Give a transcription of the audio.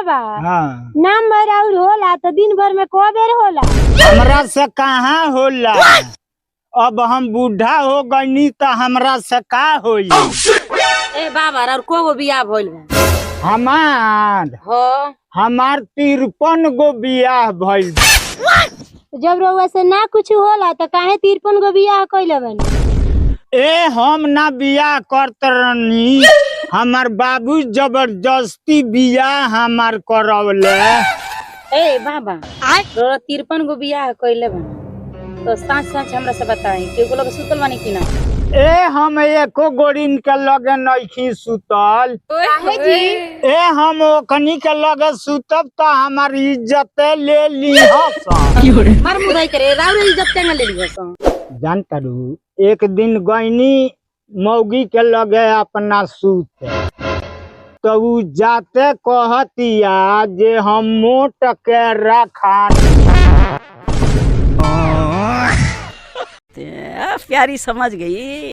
बाबा हाँ नाम भर और होला तो दिन भर में को बेर होला? हमरा से कहाँ होला। अब हम बूढ़ा हो गईनी तो हमरा से का होई। ए बाबा और को बियाह भइल बा? हमार 53 गो बियाह भइल। जब रउआ से ना कुछ होला तो काहे 53 गो बियाह कइले बानी? हम ना बियाह करत रहनी, हमार बाबू जबरदस्ती बियाह हमार करवले। ए बाबा तो 53 गो बियाह कइले बानी तो सच सच हमरा से बताई के लोग सुतल बानी कि ना? हम एको गोरिन के लगे नइखी सुतल। हम ओकनी के लगे सुतब तो हमार इज्जत ले ली। मार मुदाई करे राउर इज्जत केना ले लियो? जान करू एक दिन गईनी मौगी के लगे अपना सूत, तो उ जाते कहतिया जे हम मोट के रखा। प्यारी समझ गई।